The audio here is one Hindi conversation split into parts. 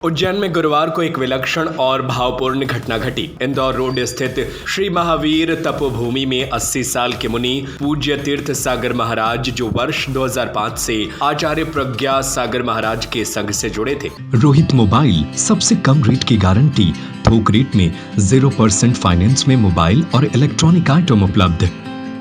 उज्जैन में गुरुवार को एक विलक्षण और भावपूर्ण घटना घटी। इंदौर रोड स्थित श्री महावीर तपोभूमि में 80 साल के मुनि पूज्य तीर्थ सागर महाराज, जो वर्ष 2005 से आचार्य प्रज्ञा सागर महाराज के संघ से जुड़े थे। रोहित मोबाइल, सबसे कम रेट की गारंटी, थोक रेट में 0% फाइनेंस में मोबाइल और इलेक्ट्रॉनिक आइटम उपलब्ध।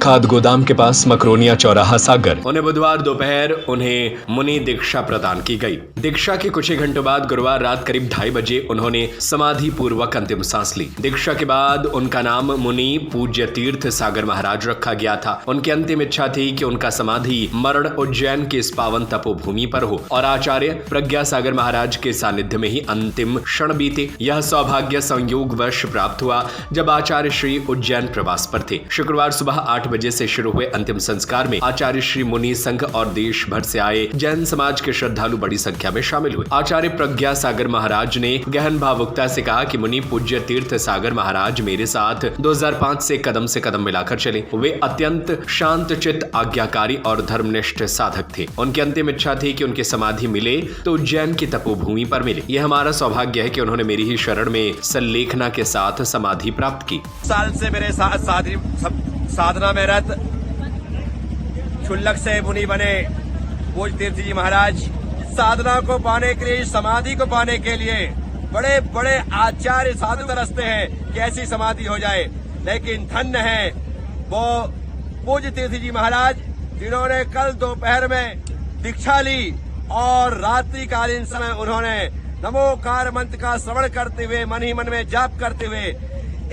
खाद गोदाम के पास मकरोनिया चौराहा सागर। उन्हें बुधवार दोपहर उन्हें मुनि दीक्षा प्रदान की गई। दीक्षा के कुछ ही घंटों बाद गुरुवार रात करीब 2:30 बजे उन्होंने समाधि पूर्वक अंतिम सांस ली। दीक्षा के बाद उनका नाम मुनि पूज्य तीर्थ सागर महाराज रखा गया था। उनकी अंतिम इच्छा थी कि उनका समाधि मरण उज्जैन के इस पावन तपोभूमि पर हो और आचार्य प्रज्ञा सागर महाराज के सानिध्य में ही अंतिम क्षण बीते। यह सौभाग्य संयोगवश प्राप्त हुआ जब आचार्य श्री उज्जैन प्रवास पर थे। शुक्रवार सुबह 8 बजे से शुरू हुए अंतिम संस्कार में आचार्य श्री मुनि संघ और देश भर से आए जैन समाज के श्रद्धालु बड़ी संख्या में शामिल हुए। आचार्य प्रज्ञा सागर महाराज ने गहन भावुकता से कहा कि मुनि पूज्य तीर्थ सागर महाराज मेरे साथ 2005 से कदम मिलाकर चले। वे अत्यंत शांत चित्त, आज्ञाकारी और धर्मनिष्ठ साधक थे। उनकी अंतिम इच्छा थी कि उनकी समाधि मिले तो उज्जैन की तपोभूमि पर मिले। यह हमारा सौभाग्य है कि उन्होंने मेरी ही शरण में सल्लेखना के साथ समाधि प्राप्त की। साल से मेरे साथ साधना में रत क्षुल्लक से मुनि बने पूज्य तीर्थ जी महाराज साधना को पाने के लिए, समाधि को पाने के लिए बड़े बड़े आचार्य साधु तरसते हैं कि ऐसी समाधि हो जाए, लेकिन धन्य है वो पूज्य तीर्थ जी महाराज जिन्होंने कल दोपहर में दीक्षा ली और रात्रिकालीन समय उन्होंने नमोकार मंत्र का श्रवण करते हुए मन ही मन में जाप करते हुए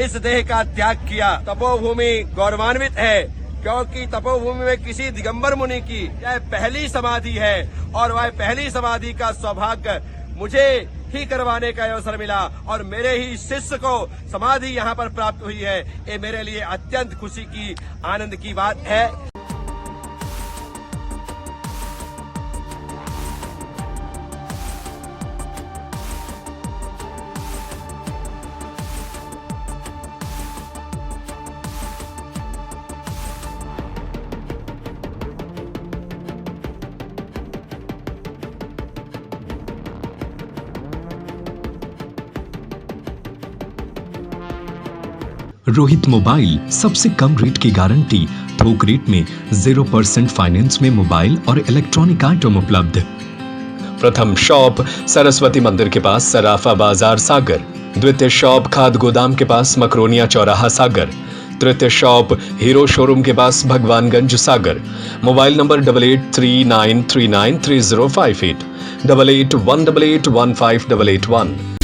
इस देह का त्याग किया। तपोभूमि गौरवान्वित है क्योंकि तपोभूमि में किसी दिगंबर मुनि की यह पहली समाधि है और वह पहली समाधि का सौभाग्य मुझे ही करवाने का अवसर मिला और मेरे ही शिष्य को समाधि यहाँ पर प्राप्त हुई है। ये मेरे लिए अत्यंत खुशी की, आनंद की बात है। रोहित मोबाइल, सबसे कम रेट की गारंटी, थोक रेट में 0% फाइनेंस में मोबाइल और इलेक्ट्रॉनिक आइटम उपलब्ध। प्रथम शॉप सरस्वती मंदिर के पास सराफा बाजार सागर। द्वितीय शॉप खाद गोदाम के पास मकरोनिया चौराहा सागर। तृतीय शॉप हीरो शोरूम के पास भगवानगंज सागर। Mobile number 8839393058, 8818815881।